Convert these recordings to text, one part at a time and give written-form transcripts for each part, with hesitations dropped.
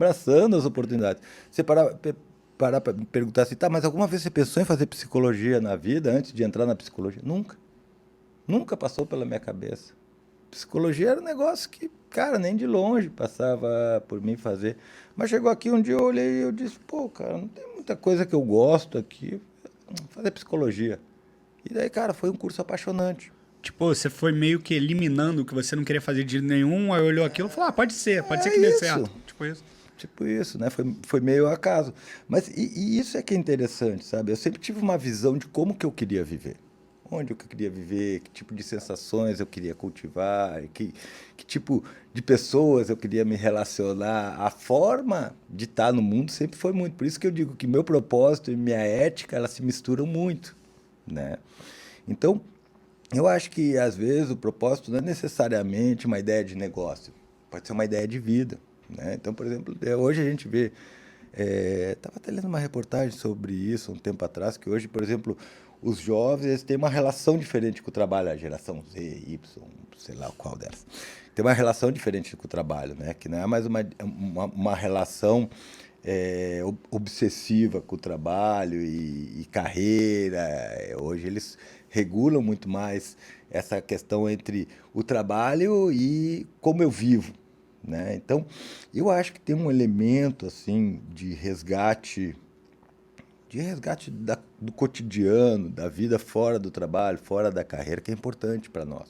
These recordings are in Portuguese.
abraçando as oportunidades. Você parar para me perguntar assim, tá, mas alguma vez você pensou em fazer psicologia na vida antes de entrar na psicologia? Nunca. Nunca passou pela minha cabeça. Psicologia era um negócio que, cara, nem de longe passava por mim fazer. Mas chegou aqui um dia eu olhei e eu disse, pô, cara, não tem muita coisa que eu gosto aqui, vou fazer psicologia. E daí, cara, foi um curso apaixonante. Tipo, você foi meio que eliminando o que você não queria fazer de nenhum, aí olhou aquilo e falou, ah, pode ser que dê É isso. certo. Tipo isso. Tipo isso, né? Foi meio acaso. Mas e isso é que é interessante, sabe? Eu sempre tive uma visão de como que eu queria viver. Onde eu queria viver, que tipo de sensações eu queria cultivar, que tipo de pessoas eu queria me relacionar. A forma de estar no mundo sempre foi muito. Por isso que eu digo que meu propósito e minha ética, elas se misturam muito, né? Então, eu acho que às vezes o propósito não é necessariamente uma ideia de negócio, pode ser uma ideia de vida, né? Então, por exemplo, hoje a gente vê, estava até lendo uma reportagem sobre isso um tempo atrás, que hoje, por exemplo, os jovens eles têm uma relação diferente com o trabalho, a geração Z, Y, sei lá qual delas, tem uma relação diferente com o trabalho, né? Que não é mais uma relação obsessiva com o trabalho e carreira. Hoje eles regulam muito mais essa questão entre o trabalho e como eu vivo, né? Então, eu acho que tem um elemento assim de resgate do cotidiano, da vida fora do trabalho, fora da carreira, que é importante para nós,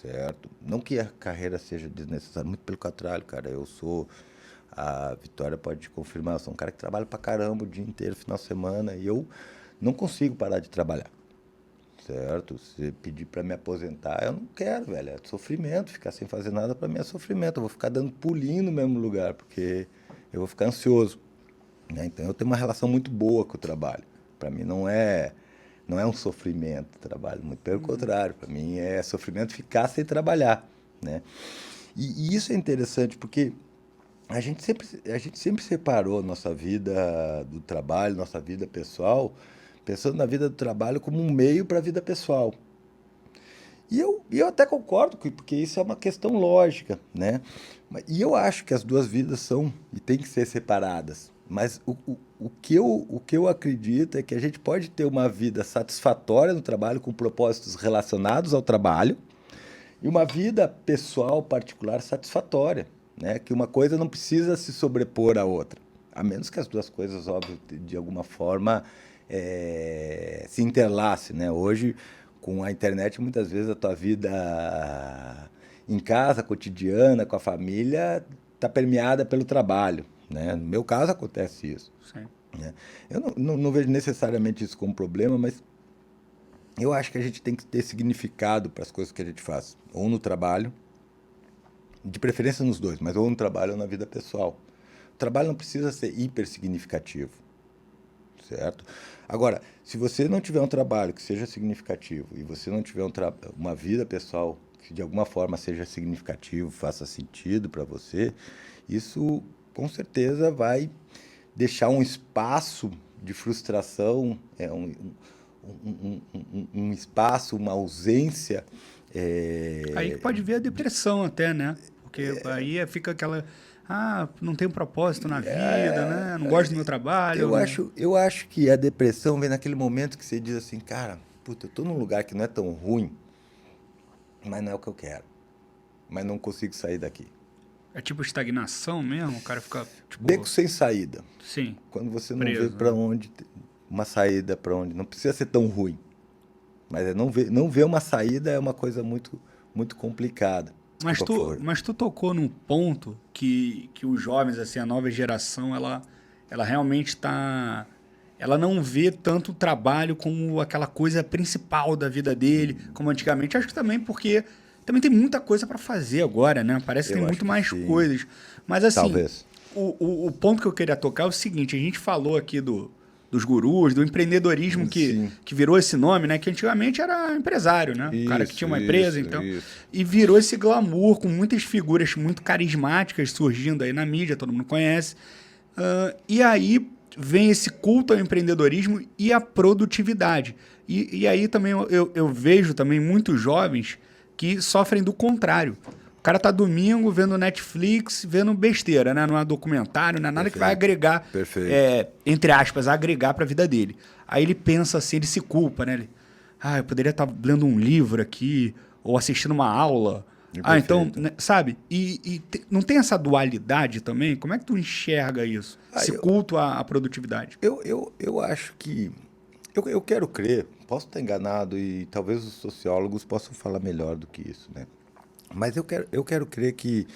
certo? Não que a carreira seja desnecessária, muito pelo contrário, cara. A Vitória pode confirmar, eu sou um cara que trabalha pra caramba o dia inteiro, final de semana, e eu não consigo parar de trabalhar, certo? Se pedir para me aposentar, eu não quero, velho. É sofrimento, ficar sem fazer nada para mim é sofrimento. Eu vou ficar dando pulinho no mesmo lugar, porque eu vou ficar ansioso, né? Então eu tenho uma relação muito boa com o trabalho. Para mim não é um sofrimento o trabalho, muito pelo contrário. Para mim é sofrimento ficar sem trabalhar, né? E isso é interessante porque a gente sempre separou nossa vida do trabalho, nossa vida pessoal, pensando na vida do trabalho como um meio para a vida pessoal. E eu até concordo, porque isso é uma questão lógica, né? E eu acho que as duas vidas são e têm que ser separadas. Mas o que eu acredito é que a gente pode ter uma vida satisfatória no trabalho, com propósitos relacionados ao trabalho, e uma vida pessoal particular satisfatória, né? Que uma coisa não precisa se sobrepor à outra, a menos que as duas coisas, óbvio, de alguma forma se interlacem, né? Hoje, com a internet, muitas vezes a tua vida em casa, cotidiana, com a família, está permeada pelo trabalho, né? No meu caso acontece isso, Sim. né? Eu não vejo necessariamente isso como problema, mas eu acho que a gente tem que ter significado para as coisas que a gente faz, ou no trabalho, de preferência nos dois, mas ou no trabalho ou na vida pessoal. O trabalho não precisa ser hiper significativo, certo? Agora, se você não tiver um trabalho que seja significativo e você não tiver uma vida pessoal que de alguma forma seja significativo, faça sentido para você, isso com certeza vai deixar um espaço de frustração, um espaço, uma ausência. Aí que é, pode ver a depressão até, né? Porque aí fica aquela, ah, não tenho propósito na vida, né? Não gosto do meu trabalho, eu não... acho, eu acho que a depressão vem naquele momento que você diz assim, cara, puta, eu tô num lugar que não é tão ruim, mas não é o que eu quero, mas não consigo sair daqui. É tipo estagnação mesmo, o cara fica, Beco tipo, sem saída. sim, Quando você não vê preso, para né? onde, uma saída para onde, não precisa ser tão ruim, mas não ver uma saída é uma coisa muito, muito complicada. Mas Desculpa, por favor. mas tu tocou num ponto que os jovens, assim, a nova geração, ela realmente tá. Ela não vê tanto o trabalho como aquela coisa principal da vida dele, como antigamente. Acho que também porque também tem muita coisa para fazer agora, né? Parece que tem Eu acho muito que mais sim, coisas. Mas assim, talvez. o ponto que eu queria tocar é o seguinte: a gente falou aqui dos gurus, do empreendedorismo Sim, que virou esse nome, né? Que antigamente era empresário, né? O cara que tinha isso, uma empresa, isso, então. isso. E virou esse glamour com muitas figuras muito carismáticas surgindo aí na mídia, todo mundo conhece. E aí vem esse culto ao empreendedorismo e à produtividade. E aí também eu vejo também muitos jovens que sofrem do contrário. O cara tá domingo vendo Netflix, vendo besteira, né? Não é documentário, não é nada que vai agregar, Perfeito. entre aspas, agregar pra vida dele. Aí ele pensa assim, ele se culpa, né? Eu poderia estar lendo um livro aqui, ou assistindo uma aula. Então, Perfeito. né, sabe? Não tem essa dualidade também? Como é que tu enxerga isso? Ah, Esse eu, culto à produtividade? eu acho que. Eu quero crer, posso estar enganado e talvez os sociólogos possam falar melhor do que isso, né? Mas eu quero crer que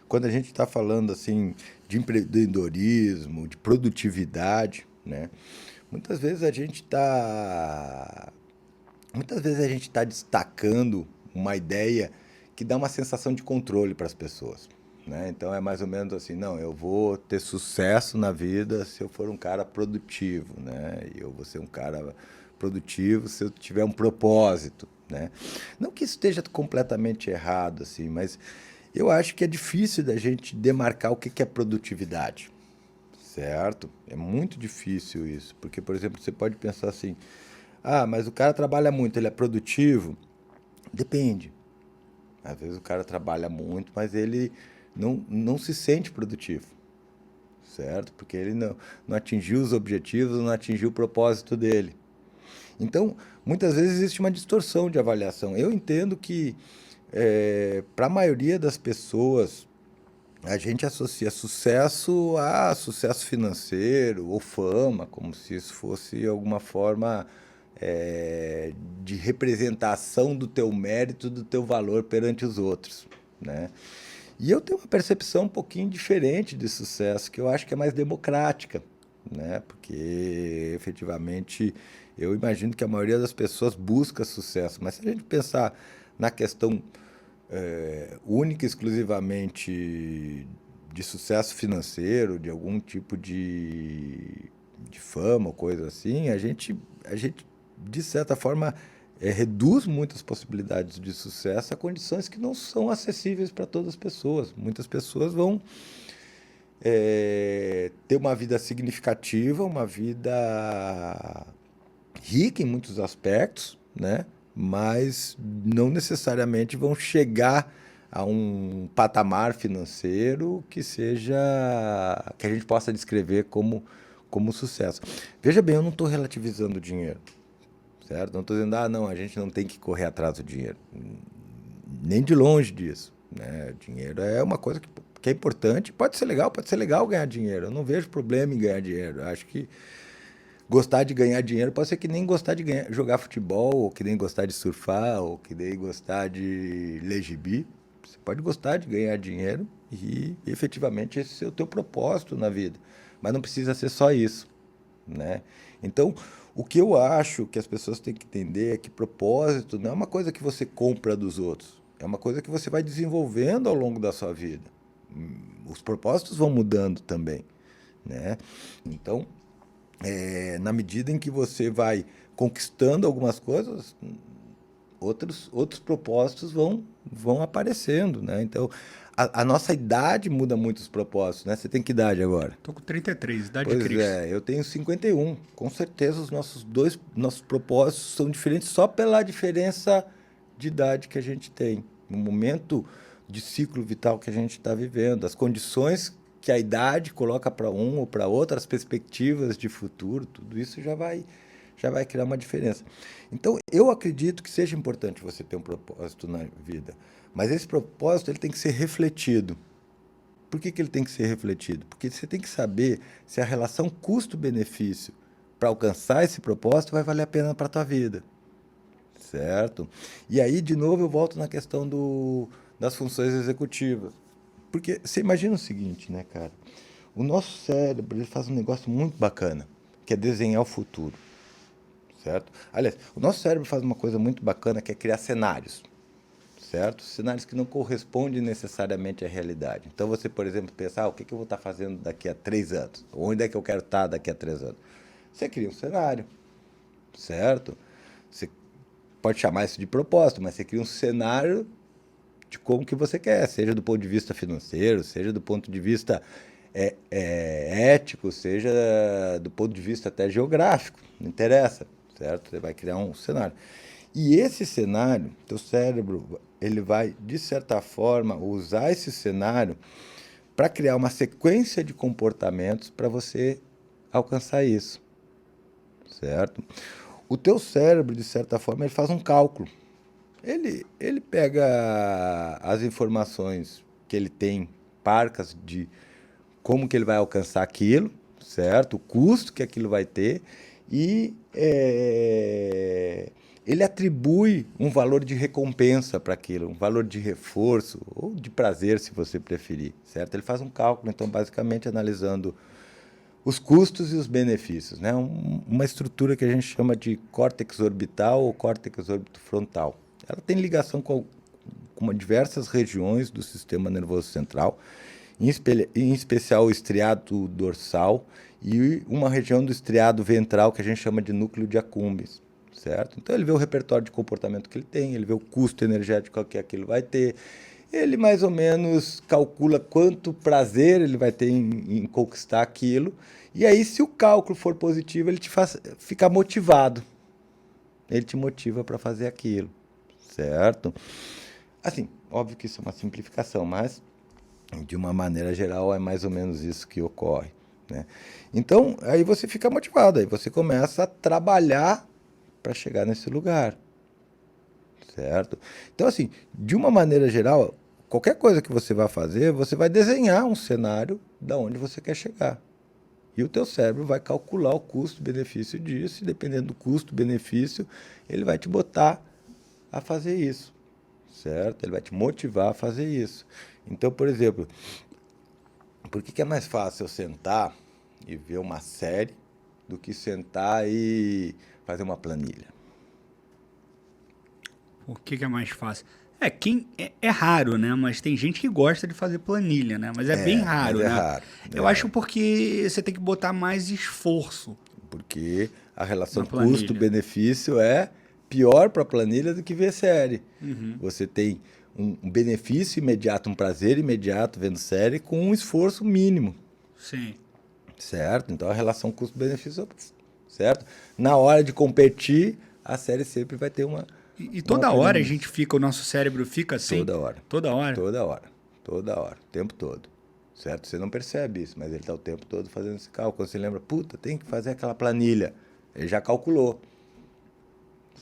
quando a gente está falando assim de empreendedorismo, de produtividade, né? Muitas vezes a gente está muitas vezes a gente está destacando uma ideia que dá uma sensação de controle para as pessoas, né? Então é mais ou menos assim, não, eu vou ter sucesso na vida se eu for um cara produtivo, né? E eu vou ser um cara produtivo se eu tiver um propósito, né? Não que isso esteja completamente errado, assim, mas eu acho que é difícil da gente demarcar o que que é produtividade, certo? É muito difícil isso, porque, por exemplo, você pode pensar assim, ah, mas o cara trabalha muito, ele é produtivo? Depende. Às vezes o cara trabalha muito, mas ele não se sente produtivo, certo? Porque ele não atingiu os objetivos, não atingiu o propósito dele. Então, muitas vezes existe uma distorção de avaliação. Eu entendo que, para a maioria das pessoas, a gente associa sucesso a sucesso financeiro ou fama, como se isso fosse alguma forma é, de representação do teu mérito, do teu valor perante os outros, né? E eu tenho uma percepção um pouquinho diferente de sucesso, que eu acho que é mais democrática, né? Porque efetivamente eu imagino que a maioria das pessoas busca sucesso, mas se a gente pensar na questão única e exclusivamente de sucesso financeiro, de algum tipo de fama ou coisa assim, a gente de certa forma, reduz muitas possibilidades de sucesso a condições que não são acessíveis para todas as pessoas. Muitas pessoas vão ter uma vida significativa, uma vida rica em muitos aspectos, né? Mas não necessariamente vão chegar a um patamar financeiro que seja que a gente possa descrever como sucesso. Veja bem, eu não estou relativizando o dinheiro, certo? Não estou dizendo, ah, não, a gente não tem que correr atrás do dinheiro. Nem de longe disso, né? Dinheiro é uma coisa que é importante. Pode ser legal ganhar dinheiro. Eu não vejo problema em ganhar dinheiro. Eu acho que gostar de ganhar dinheiro pode ser que nem gostar de jogar futebol, ou que nem gostar de surfar, ou que nem gostar de ler gibi. Você pode gostar de ganhar dinheiro e efetivamente esse é o teu propósito na vida. Mas não precisa ser só isso, né? Então, o que eu acho que as pessoas têm que entender é que propósito não é uma coisa que você compra dos outros, é uma coisa que você vai desenvolvendo ao longo da sua vida. Os propósitos vão mudando também, né? Então, na medida em que você vai conquistando algumas coisas, outros propósitos vão aparecendo, né? Então, a nossa idade muda muito os propósitos, né? Você tem que idade agora? Tô com 33, idade de Pois Cristo. é, eu tenho 51. Com certeza os nossos propósitos são diferentes só pela diferença de idade que a gente tem, no momento de ciclo vital que a gente está vivendo, as condições que a idade coloca para um ou para outro, as perspectivas de futuro, tudo isso já vai criar uma diferença. Então, eu acredito que seja importante você ter um propósito na vida, mas esse propósito ele tem que ser refletido. Por que que ele tem que ser refletido? Porque você tem que saber se a relação custo-benefício para alcançar esse propósito vai valer a pena para a tua vida, certo? E aí, de novo, eu volto na questão das funções executivas. Porque você imagina o seguinte, né, cara? O nosso cérebro ele faz um negócio muito bacana, que é desenhar o futuro, certo? Aliás, o nosso cérebro faz uma coisa muito bacana, que é criar cenários, certo? Cenários que não correspondem necessariamente à realidade. Então você, por exemplo, pensa, o que que eu vou estar fazendo daqui a 3 anos? Onde é que eu quero estar daqui a 3 anos? Você cria um cenário, certo? Você pode chamar isso de propósito, mas você cria um cenário de como que você quer, seja do ponto de vista financeiro, seja do ponto de vista ético, seja do ponto de vista até geográfico, não interessa, certo? Você vai criar um cenário. E esse cenário, teu cérebro, ele vai, de certa forma, usar esse cenário para criar uma sequência de comportamentos para você alcançar isso, certo? O teu cérebro, de certa forma, ele faz um cálculo. Ele pega as informações que ele tem, parcas de como que ele vai alcançar aquilo, certo? O custo que aquilo vai ter e ele atribui um valor de recompensa para aquilo, um valor de reforço ou de prazer, se você preferir, certo? Ele faz um cálculo, então, basicamente analisando os custos e os benefícios, né? Uma estrutura que a gente chama de córtex orbital ou córtex orbitofrontal. Ela tem ligação com diversas regiões do sistema nervoso central, em especial o estriado dorsal e uma região do estriado ventral que a gente chama de núcleo de Accumbens, certo? Então ele vê o repertório de comportamento que ele tem, ele vê o custo energético que aquilo vai ter, ele mais ou menos calcula quanto prazer ele vai ter em conquistar aquilo, e aí se o cálculo for positivo, ele te faz ficar motivado, ele te motiva para fazer aquilo, certo? Assim, óbvio que isso é uma simplificação, mas de uma maneira geral é mais ou menos isso que ocorre, né? Então, aí você fica motivado, aí você começa a trabalhar para chegar nesse lugar, certo? Então, assim, de uma maneira geral, qualquer coisa que você vai fazer, você vai desenhar um cenário da onde você quer chegar. E o teu cérebro vai calcular o custo-benefício disso, e dependendo do custo-benefício, ele vai te botar a fazer isso, certo? Ele vai te motivar a fazer isso. Então, por exemplo, por que é mais fácil eu sentar e ver uma série do que sentar e fazer uma planilha? Por que é mais fácil? É raro, né? Mas tem gente que gosta de fazer planilha, né? Mas é bem raro, Mas é né? raro. Eu acho porque você tem que botar mais esforço Porque a relação na planilha. custo-benefício é pior para a planilha do que ver série. Você tem um benefício imediato, um prazer imediato vendo série com um esforço mínimo, Sim. certo? Então a relação custo-benefício, certo? Na hora de competir, a série sempre vai ter uma Toda hora a predominância. gente fica, o nosso cérebro fica assim? Toda hora. Toda hora? Toda hora. Toda hora. O tempo todo. Certo? Você não percebe isso, mas ele está o tempo todo fazendo esse cálculo. Quando você lembra, puta, tem que fazer aquela planilha. Ele já calculou.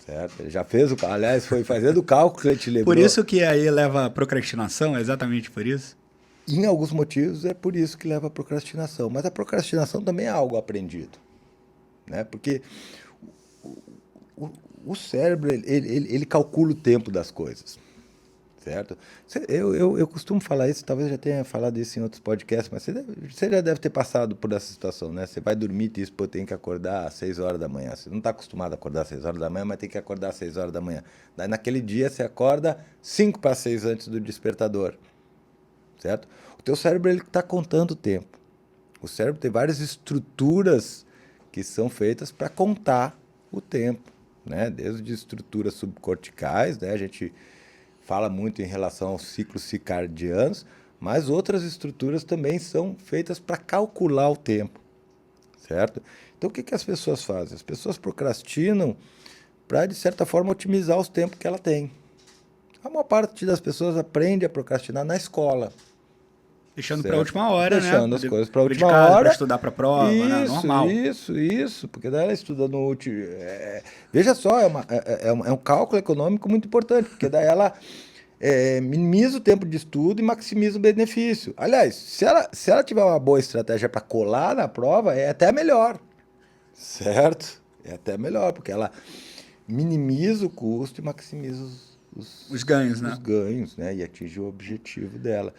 Certo? Ele já fez o cálculo. Aliás, foi fazendo o cálculo que ele te lembrou. Por isso que aí leva a procrastinação, é exatamente por isso? Em alguns motivos é por isso que leva a procrastinação. Mas a procrastinação também é algo aprendido. Né? Porque o cérebro, ele calcula o tempo das coisas. Certo? Eu costumo falar isso, talvez eu já tenha falado isso em outros podcasts, mas você já deve ter passado por essa situação, né? Você vai dormir e diz, pô, tem que acordar às 6 horas da manhã. Você não está acostumado a acordar às 6 horas da manhã, mas tem que acordar às 6 horas da manhã. Daí naquele dia você acorda 5 para 6 antes do despertador. Certo? O teu cérebro ele está contando o tempo. O cérebro tem várias estruturas que são feitas para contar o tempo, né? Desde estruturas subcorticais, né? A gente fala muito em relação aos ciclos circadianos, mas outras estruturas também são feitas para calcular o tempo, certo? Então o que as pessoas fazem? As pessoas procrastinam para, de certa forma, otimizar os tempos que ela tem. A maior parte das pessoas aprende a procrastinar na escola. Deixando Certo? para a última hora, Deixando né? as coisas para a última Dedicado hora. para estudar para a prova, né? Normal. Isso. Porque daí ela estuda no último. Veja só, é um cálculo econômico muito importante, porque daí ela minimiza o tempo de estudo e maximiza o benefício. Aliás, se ela tiver uma boa estratégia para colar na prova, é até melhor. Certo? É até melhor, porque ela minimiza o custo e maximiza os Os ganhos, né? Os ganhos, né? E atinge o objetivo dela.